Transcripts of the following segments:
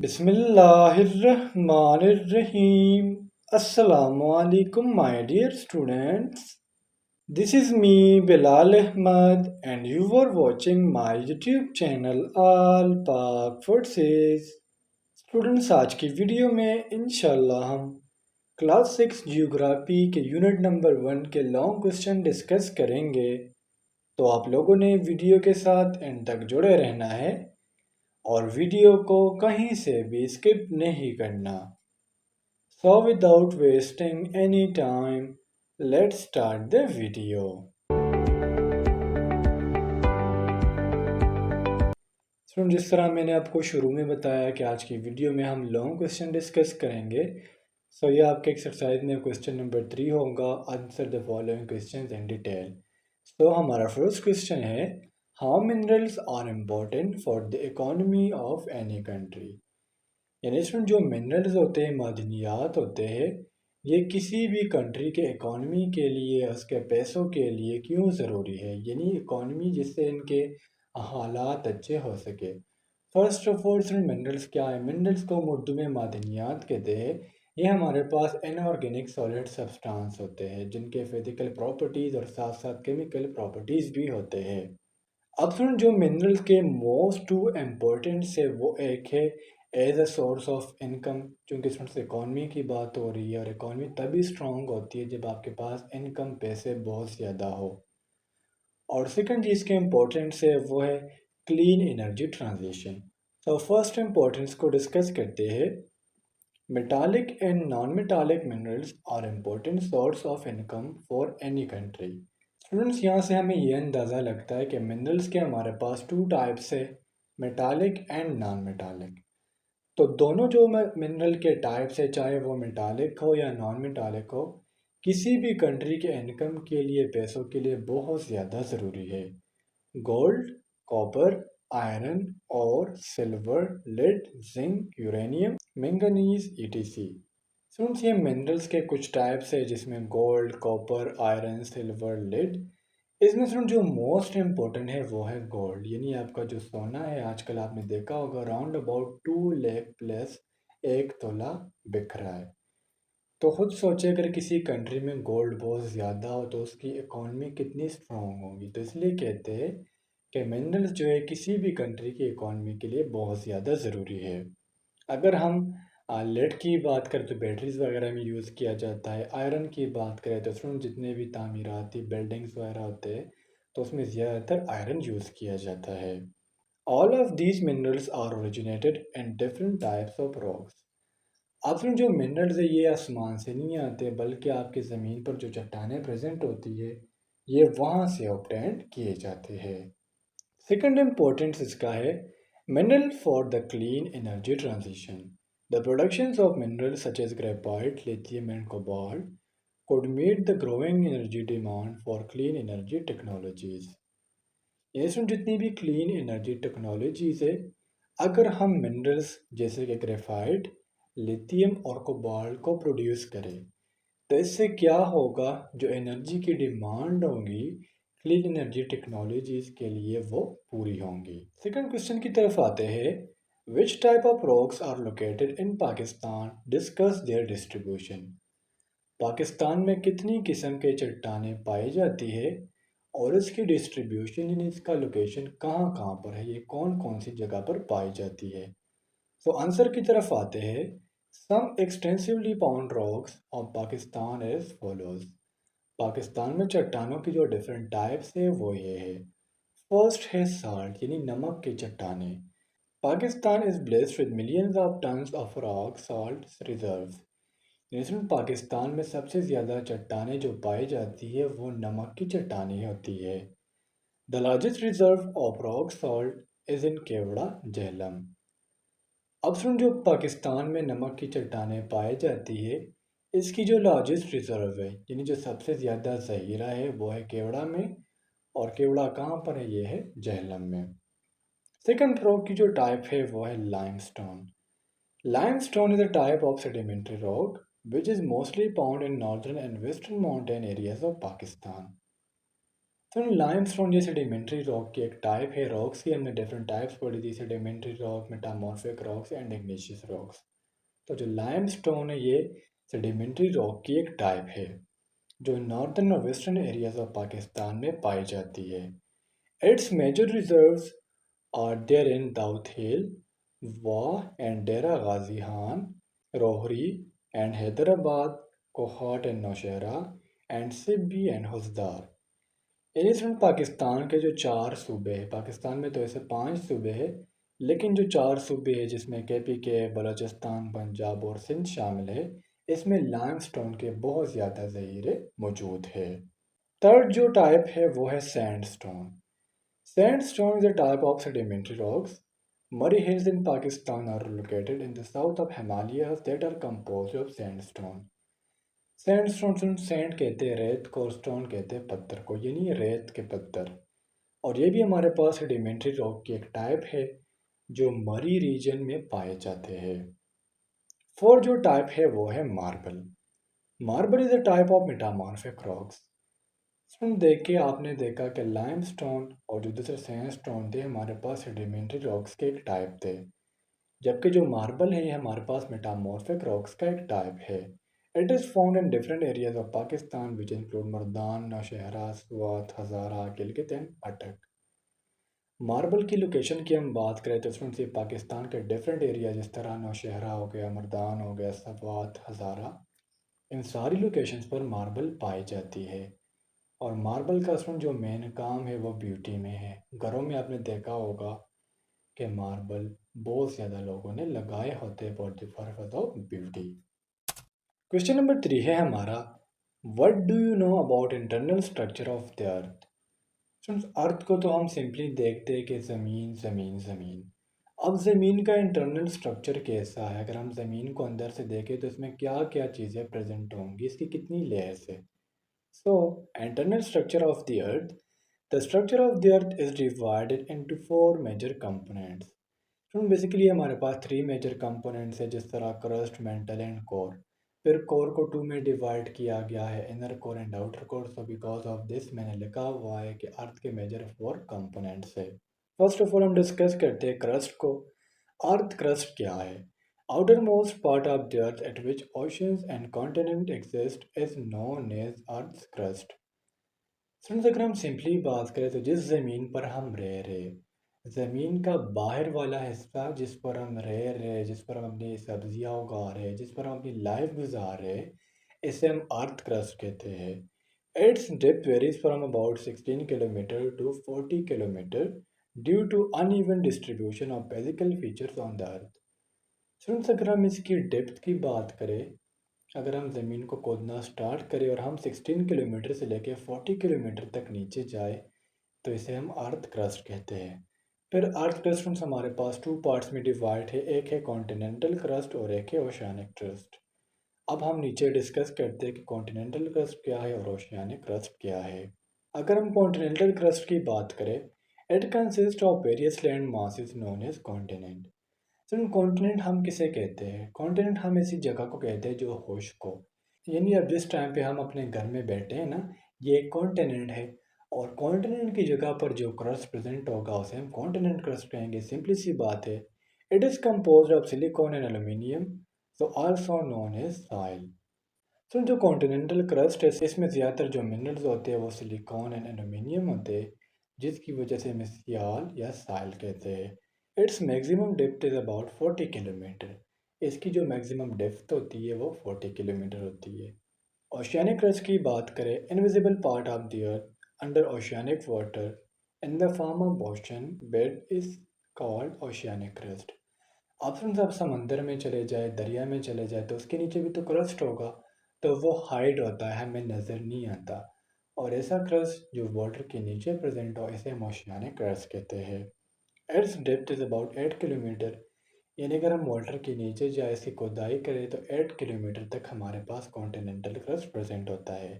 Bismillahirrahmanirrahim. Assalamu alaikum, my dear students. This is me, Bilal Ahmad, and you are watching my YouTube channel All Pak Forces. Students आज की video में इंशाल्लाह हम class 6 geography के unit number 1 के long question discuss करेंगे। तो आप लोगों ने वीडियो के साथ एंड तक जुड़े रहना है और वीडियो को कहीं से भी स्किप नहीं करना। So without wasting any time, let's start the video. Friend, जिस तरह मैंने आपको शुरू में बताया कि आज की वीडियो में हम लॉन्ग क्वेश्चन डिस्कस करेंगे। सो ये आपके एक्सरसाइज में क्वेश्चन नंबर 3 होगा। Answer the following question in detail. तो हमारा फर्स्ट क्वेश्चन है, how minerals are important for the economy of any country. यानी इसमें जो मिनरल्स होते हैं, मादनियात होते हैं, ये किसी भी कंट्री के इकॉनमी के लिए, उसके पैसों के लिए क्यों ज़रूरी है। यानी इकॉनमी जिससे इनके हालात अच्छे हो सके। फर्स्ट ऑफ ऑल इसमें मिनरल्स क्या है। मिनरल्स को हम उर्दू में मादनियात कहते हैं। ये हमारे पास इनऑर्गेनिक सॉलिड सब्सटेंस होते हैं जिनके फिजिकल प्रॉपर्टीज़ और साथ साथ केमिकल प्रॉपर्टीज़ भी होते हैं। अब सुन, जो मिनरल्स के मोस्ट टू इम्पोर्टेंट से वो एक है as a source of income. क्योंकि इसमें इकॉनमी की बात हो रही है और इकॉनमी तभी स्ट्रॉन्ग होती है जब आपके पास इनकम पैसे बहुत ज़्यादा हो। और सेकंड चीज़ के इम्पोर्टेंस है वो है क्लीन एनर्जी ट्रांजिशन। तो फर्स्ट इम्पोर्टेंस को डिस्कस करते हैं। Metallic and non metallic minerals are important source of income for any country. Students, यहाँ से हमें ये अंदाज़ा लगता है कि मिनरल्स के हमारे पास टू टाइप्स है, मेटालिक एंड नॉन मेटालिक। तो दोनों जो मिनरल के टाइप्स है, चाहे वो मेटालिक हो या नॉन मेटालिक हो, किसी भी कंट्री के इनकम के लिए, पैसों के लिए बहुत ज़्यादा ज़रूरी है। गोल्ड, कॉपर, आयरन और silver, lead, zinc, uranium, manganese ETC. Students, ये मिनरल्स के कुछ टाइप्स है जिसमें gold, copper, iron, silver, lead. इसमें से जो मोस्ट इम्पोर्टेंट है वो है गोल्ड। यानी आपका जो सोना है, आजकल आपने देखा होगा राउंड अबाउट 2 लाख प्लस 1 तोला बिक रहा है। तो खुद सोचे, अगर किसी कंट्री में गोल्ड बहुत ज़्यादा हो तो उसकी इकॉनमी कितनी स्ट्रॉन्ग होगी। तो इसलिए कहते हैं कि मिनरल्स जो है किसी भी कंट्री की इकॉनमी के लिए बहुत ज़्यादा ज़रूरी है। अगर हम लेड की बात करें तो बैटरीज वगैरह में यूज़ किया जाता है। आयरन की बात करें तो उसमें जितने भी तामीराती बिल्डिंग्स वगैरह होते हैं तो उसमें ज़्यादातर आयरन यूज़ किया जाता है। All of these minerals are originated in different types of rocks. आपने जो मिनरल्स है ये आसमान से नहीं आते, बल्कि आपकी ज़मीन पर जो चट्टानें प्रेजेंट होती है ये वहाँ से ऑब्टेन किए जाते हैं। सेकंड इम्पोर्टेंस इसका है mineral for the clean energy transition. The productions of minerals such as graphite, lithium and cobalt could meet the growing energy demand for clean energy technologies। इसमें जितनी भी क्लीन एनर्जी टेक्नोलॉजीज है, अगर हम minerals जैसे कि ग्रेफाइट, लिथियम और cobalt को प्रोड्यूस करें तो इससे क्या होगा, जो एनर्जी की डिमांड होगी क्लीन एनर्जी टेक्नोलॉजीज के लिए वो पूरी होंगी। सेकंड क्वेश्चन की तरफ आते हैं। Which type of rocks are located in Pakistan, discuss their distribution. Pakistan में कितनी किस्म के चट्टानें पाई जाती है और इसकी डिस्ट्रीब्यूशन, यानी इसका लोकेशन कहाँ कहाँ पर है, ये कौन कौन सी जगह पर पाई जाती है। तो आंसर की तरफ आते हैं। Some extensively found rocks of Pakistan as follows. Pakistan में चट्टानों की जो डिफरेंट टाइप्स है वो ये है। फर्स्ट है साल्ट, यानी नमक की चट्टानें। Pakistan is blessed with millions of tons of rock salt reserves. इसमें पाकिस्तान में सबसे ज़्यादा चट्टानें जो पाई जाती है वो नमक की चट्टानें होती है। The largest reserve of rock salt is in Khewra, Jhelum. अब सुन, जो पाकिस्तान में नमक की चट्टानें पाई जाती है, इसकी जो लार्जेस्ट रिजर्व है, यानी जो सबसे ज़्यादा ज़हीरा है वो है केवड़ा में। और केवड़ा कहाँ पर है, ये है झेलम में। सेकंड रॉक की जो टाइप है वो है limestone. Limestone is a type of sedimentary rock which is mostly found in northern and western mountain areas of Pakistan. तो लाइमस्टोन ये सेडिमेंट्री रॉक की एक टाइप है। रॉक्स की हमने डिफरेंट टाइप्स पढ़ी थी, sedimentary rock, metamorphic rocks and Ignatius rocks. तो जो लाइमस्टोन है ये सेडिमेंट्री रॉक की एक टाइप है जो नॉर्दर्न और वेस्टर्न एरियाज ऑफ पाकिस्तान में पाई जाती है। Its major reserves are there in Daud Hill, Wah and Dera Ghazi Khan, Rohri and Hyderabad, Kohat and Nowshera and Sibi and Khuzdar. Eastern Pakistan के जो चार सूबे हैं, पाकिस्तान में तो ऐसे 5 सूबे हैं, लेकिन जो 4 सूबे हैं जिसमें के बलूचिस्तान, पंजाब और सिंध शामिल है, इसमें लाइमस्टोन के बहुत ज़्यादा ज़ख़ीरे मौजूद है। थर्ड जो टाइप है वो है sandstone. Sandstone is a type of sedimentary rocks. Murray hills in Pakistan are located in the south of Himalayas that are composed of sandstone. Sandstone, sand कहते हैं रेत को और स्टोन कहते हैं पत्थर को, यानी रेत के पत्थर। और ये भी हमारे पास सेडिमेंट्री रॉक की एक टाइप है जो मरी रीजन में पाए जाते हैं। फोर्थ जो टाइप है वो है marble. Marble is a type of metamorphic rocks. सुन देख के आपने देखा कि लाइमस्टोन और जो दूसरे सैंडस्टोन थे हमारे पास सेडिमेंट्री रॉक्स के एक टाइप थे, जबकि जो मार्बल है ये हमारे पास मेटामॉर्फिक रॉक्स का एक टाइप है। It is found in different areas of Pakistan which include Mardan, Nowshera, Swat, Hazara, Gilgit and Attock. Marble की लोकेशन की हम बात करें तो इसमें से पाकिस्तान के डिफरेंट एरिया जिस तरह नौशहरा हो गया, मर्दान हो गया, सवात, हज़ारा, इन सारी लोकेशंस पर मार्बल पाई जाती है। और मार्बल का इसमें जो मेन काम है वो ब्यूटी में है। घरों में आपने देखा होगा कि मार्बल बहुत ज़्यादा लोगों ने लगाए होते हैं for the purpose of beauty. Question number 3 है हमारा, what do you know about internal structure of the earth. Friends, earth को तो हम सिंपली देखते हैं कि ज़मीन ज़मीन ज़मीन। अब ज़मीन का इंटरनल स्ट्रक्चर कैसा है, अगर हम ज़मीन को अंदर से देखें तो इसमें क्या क्या चीज़ें प्रेजेंट होंगी, इसकी कितनी लेयर्स है। So internal structure of the earth, the structure of the earth is divided into 4 major components. तो बेसिकली हमारे पास 3 मेजर कंपोनेंट्स है, जिस तरह क्रस्ट, मेंटल एंड कोर। फिर कोर को 2 में डिवाइड किया गया है, inner core and outer core. So because of this मैंने लिखा हुआ है कि अर्थ के मेजर 4 कंपोनेंट्स है। फर्स्ट ऑफ ऑल हम डिस्कस करते हैं क्रस्ट को। अर्थ क्रस्ट क्या है? Outermost part of the earth at which oceans and continent exist is known as earth crust. Friends, अगर हम सिंपली बात करें तो जिस ज़मीन पर हम रह रहे, ज़मीन का बाहर वाला हिस्सा जिस पर हम रह रहे, जिस पर हम अपनी सब्जियां उगा रहे, जिस पर हम अपनी लाइफ गुजार रहे, इसे हम अर्थ क्रस्ट कहते हैं। Its depth varies from about 16 kilometre to 40 kilometre due to uneven distribution of physical features on the earth. Friends, अगर हम इसकी डेप्थ की बात करें, अगर हम ज़मीन को खोदना स्टार्ट करें और हम 16 किलोमीटर से लेकर 40 किलोमीटर तक नीचे जाए, तो इसे हम अर्थ क्रस्ट कहते हैं। फिर अर्थ क्रस्ट हमारे पास 2 पार्ट्स में डिवाइड है, एक है कॉन्टिनेंटल क्रस्ट और एक है ओशियानिक क्रस्ट। अब हम नीचे डिस्कस करते हैं कि कॉन्टिनेंटल क्रस्ट क्या है और ओशियानिक क्रस्ट क्या है। अगर हम कॉन्टिनेंटल क्रस्ट की बात करें, it consist of various land masses known as continent. तो कॉन्टिनेंट हम किसे कहते हैं? कॉन्टिनेंट हम ऐसी जगह को कहते हैं जो खुश्क हो। यानी अब जिस टाइम पे हम अपने घर में बैठे हैं ना, ये एक कॉन्टिनेंट है। और कॉन्टिनेंट की जगह पर जो क्रस्ट प्रेजेंट होगा उसे हम कॉन्टिनेंट क्रस्ट कहेंगे। सिंपली सी बात है। It is compose of silicon and aluminium, so also known as soil. तो जो कॉन्टिनेंटल क्रस्ट है इसमें ज़्यादातर जो मिनरल्स होते हैं वो सिलिकॉन एंड एल्यूमिनियम होते हैं, जिसकी वजह से हमें सियाल या साइल कहते हैं। Its maximum depth is about 40 kilometre. इसकी जो मैक्सिमम डेप्थ होती है वो 40 किलोमीटर होती है। ओशियानिक क्रस्ट की बात करें, invisible part of the earth under oceanic water in the form of ocean bed is called oceanic crust. Option आप समंदर में चले जाए, दरिया में चले जाए, तो उसके नीचे भी तो क्रस्ट होगा, तो वो हाइड होता है, हमें नज़र नहीं आता। और ऐसा क्रस्ट जो वाटर के नीचे प्रेजेंट हो इसे हम ओशियानिक क्रस्ट कहते हैं। Its depth is about 8 kilometre. यानी अगर हम वाटर के नीचे जाए, इसकी खुदाई करें तो 8 किलोमीटर तक हमारे पास कॉन्टिनेंटल क्रस्ट प्रेजेंट होता है।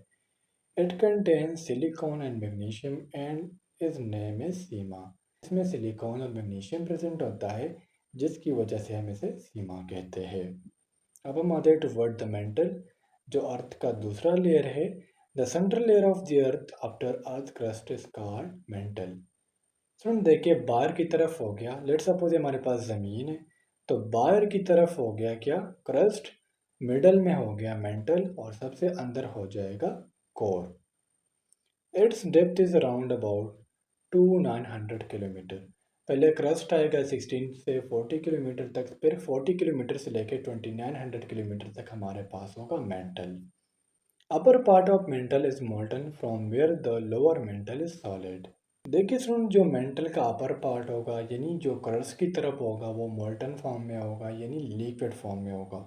It contains silicon and magnesium and is name is sima. इसमें सिलिकॉन और मैग्नीशियम प्रेजेंट होता है, जिसकी वजह से हम इसे सीमा कहते हैं। अब हम आते हैं टू वर्ड द मेंटल, जो अर्थ का दूसरा लेयर है। The central layer of the earth after earth crust is called mantle. सुन देखिए बाहर की तरफ हो गया, लेट्स सपोज हमारे पास ज़मीन है, तो बाहर की तरफ हो गया क्या, क्रस्ट, मिडल में हो गया मेंटल और सबसे अंदर हो जाएगा core. It's depth is around about 900 kilometre. पहले क्रस्ट आएगा 16 से 40 किलोमीटर तक, फिर 40 किलोमीटर से लेकर 2900 किलोमीटर तक हमारे पास होगा mantle. Upper part of mantle is molten from where the lower mantle is solid. देखिए सुन, जो मेंटल का अपर पार्ट होगा यानी जो क्रस्ट की तरफ होगा वो मोल्टन फॉर्म में होगा यानी लिक्विड फॉर्म में होगा,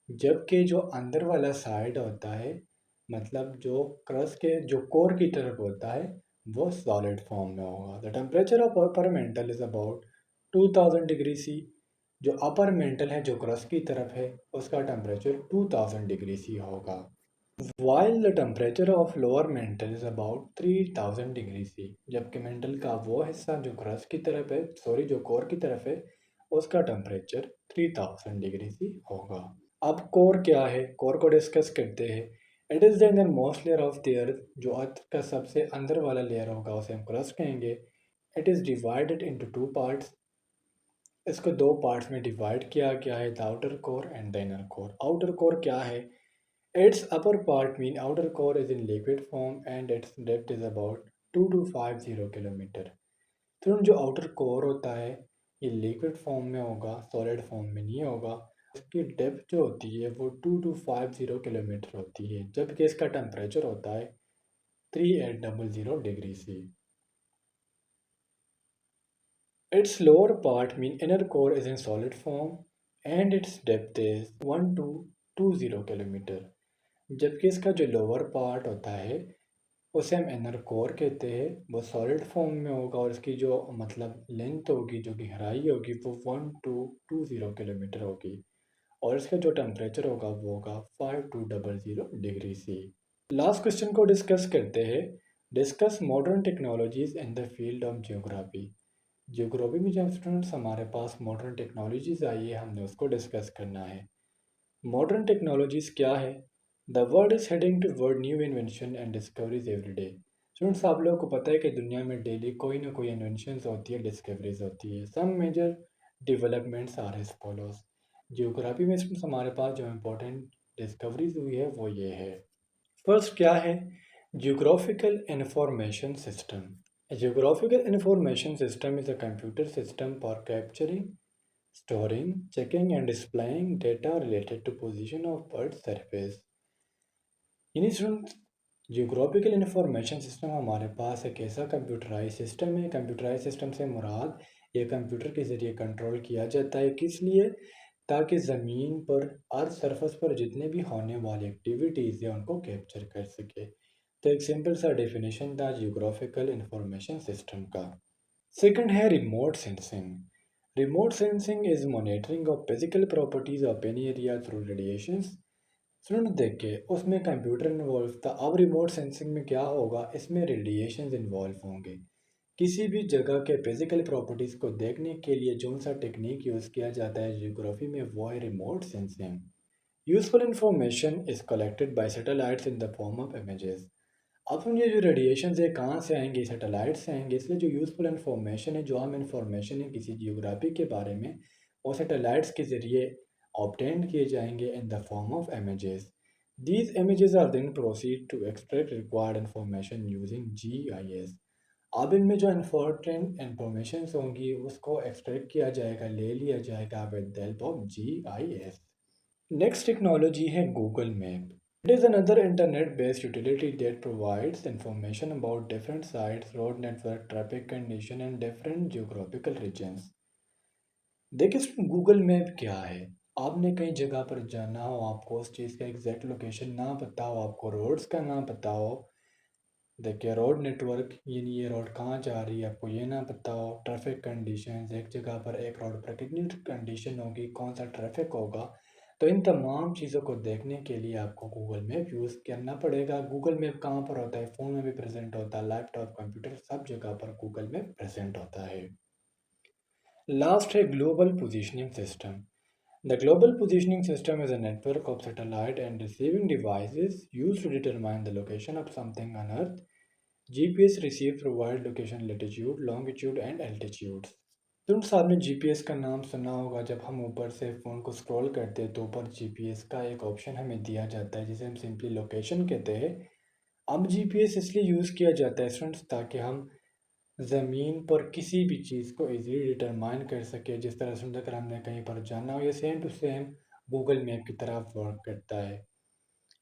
जबकि जो अंदर वाला साइड होता है मतलब जो क्रस्ट के जो कोर की तरफ होता है वो सॉलिड फॉर्म में होगा। The temperature of upper mantle is about 2000 degree C. जो अपर मेंटल है जो क्रस्ट की तरफ है उसका टेम्परेचर 2000 डिग्री सी होगा, while the temperature of lower mantle is about 3000 degree C. जबकि मेंटल का वो हिस्सा जो क्रस्ट की तरफ है, सॉरी जो कोर की तरफ है, उसका टेम्परेचर 3000 डिग्री सी होगा। अब कोर क्या है, कोर को डिस्कस करते हैं। It is the inner most layer of the अर्थ। जो अर्थ का सबसे अंदर वाला लेयर होगा उसे हम क्रस्ट कहेंगे। It is divided into two parts. इसको दो पार्ट्स में डिवाइड किया गया है, the outer core and the inner core. Outer core क्या है, its upper part mean outer core is in liquid form and its depth is about 2250 kilometre. तो जो आउटर कोर होता है ये लिक्विड फॉर्म में होगा, सॉलिड फॉर्म में नहीं होगा। इसकी डेप्थ जो होती है वो 2250 किलोमीटर होती है, जबकि इसका टेम्परेचर होता है 3800 degree C. Its lower part mean inner core is in solid form and its depth is 1220 kilometre, जबकि इसका जो लोअर पार्ट होता है उसे हम इनर कोर कहते हैं, वो सॉलिड फॉर्म में होगा और इसकी जो मतलब लेंथ होगी जो गहराई होगी वो 1220 किलोमीटर होगी और इसका जो टेम्परेचर होगा वो होगा 5200 डिग्री सी। लास्ट क्वेश्चन को डिस्कस करते हैं। Discuss modern technologies in the field of geography. Geography में जब स्टूडेंट्स हमारे पास मॉडर्न टेक्नोलॉजीज आई है हमने उसको डिस्कस करना है। मॉडर्न टेक्नोलॉजीज क्या है, the world is heading toward new invention and discoveries every day. Students आप लोगों को पता है कि दुनिया में डेली कोई ना कोई इन्वेंशंस होती है, डिस्कवरीज होती है। Some major developments are as follows. Geography में स्टूडेंट्स हमारे पास जो इम्पोर्टेंट डिस्कवरीज हुई है वो ये है। फर्स्ट क्या है, geographical information system. A geographical information system is a computer system for capturing, storing, checking and displaying data related to position of Earth's surface। यानी स्टूडेंट जियोग्राफिकल इंफॉर्मेशन सिस्टम हमारे पास एक ऐसा कंप्यूटराइज सिस्टम है। Computerise system से मुराद ये computer के ज़रिए control किया जाता है, किस लिए, ताकि ज़मीन पर अर्थ सरफेस पर जितने भी होने वाली एक्टिविटीज़ है उनको कैप्चर कर सके। तो एक सिंपल सा डेफिनेशन था जियोग्राफिकल इंफॉर्मेशन सिस्टम का। सेकंड है remote sensing. Remote sensing is monitoring of physical properties of any area through radiations. Student देखिए उसमें कंप्यूटर इन्वॉल्व था, अब रिमोट सेंसिंग में क्या होगा, इसमें रेडिएशंस इन्वॉल्व होंगे। किसी भी जगह के फिजिकल प्रॉपर्टीज़ को देखने के लिए जो सा टेक्निक यूज़ किया जाता है जियोग्राफी में वो है remote sensing. Useful information is collected by satellites in the form of images. अब हम ये जो रेडिएशन है कहाँ से आएंगे, सैटेलाइट से आएंगे, इसलिए जो यूज़फुल इन्फॉर्मेशन है, जो हम इंफॉर्मेशन है किसी जियोग्राफी के बारे में, वो सैटेलाइट्स के ज़रिए ऑब्टेन किए जाएंगे in the form of images. These images are then proceed to extract required information using GIS। अब इनमें जो इम्पोर्टेंट इंफॉर्मेशन होंगी उसको एक्सट्रैक्ट किया जाएगा, ले लिया जाएगा with the help of GIS। Next technology है Google map. It is another internet-based utility that provides information about different sites, road network, traffic condition, and different geographical regions। देखिए Google map क्या है, आपने कई जगह पर जाना हो, आपको उस चीज़ का एग्जैक्ट लोकेशन ना पता हो, आपको रोड्स का ना पता हो, देखिए रोड नेटवर्क यानी ये रोड कहाँ जा रही है आपको ये ना पता हो, ट्रैफिक कंडीशंस एक जगह पर एक रोड पर कितनी कंडीशन होगी, कौन सा ट्रैफिक होगा, तो इन तमाम चीज़ों को देखने के लिए आपको गूगल मैप यूज़ करना पड़ेगा। गूगल मैप कहाँ पर होता है, फ़ोन में भी प्रेजेंट होता है, लैपटॉप कंप्यूटर सब जगह पर गूगल मैप प्रेजेंट होता है। लास्ट है global positioning system. The global positioning system is a network of satellite and receiving devices used to determine the location of something on Earth. GPS receive provide location latitude, longitude and altitudes. Students आपने GPS का नाम सुना होगा। जब हम ऊपर से phone को स्क्रॉल करते हैं तो ऊपर जीपीएस का एक ऑप्शन हमें दिया जाता है जिसे हम सिंपली लोकेशन कहते हैं। अब जीपीएस इसलिए यूज़ किया जाता है स्टूडेंट्स ताकि हम ज़मीन पर किसी भी चीज़ को इजीली डिटरमाइन कर सके। जिस तरह से अगर हमने कहीं पर जाना हो, ये same to same Google map की तरह वर्क करता है।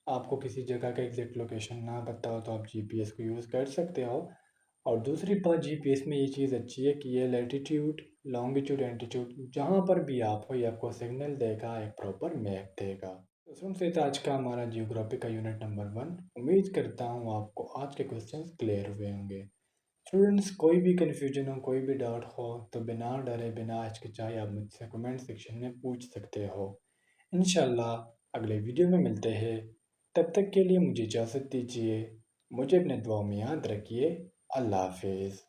आपको किसी जगह का एग्जैक्ट लोकेशन ना पता हो तो आप जीपीएस को यूज़ कर सकते हो। और दूसरी बात, जीपीएस में ये चीज़ अच्छी है कि ये लैटिट्यूड, लॉन्गिट्यूड, एल्टीट्यूड जहाँ पर भी आप हो ये आपको सिग्नल देगा, एक प्रॉपर मैप देगा। तो सुनते थे आज का हमारा जियोग्राफी का यूनिट नंबर 1। उम्मीद करता हूँ आपको आज के क्वेश्चंस क्लियर हुए होंगे। स्टूडेंट्स, कोई भी कन्फ्यूजन हो, कोई भी डाउट हो तो बिना डरे बिना हिचकिचाए आप मुझसे कमेंट सेक्शन में पूछ सकते हो। इंशाल्लाह अगले वीडियो में मिलते हैं। तब तक के लिए मुझे इजाज़त दीजिए। मुझे अपने दुआ में याद रखिए। अल्लाह हाफिज़।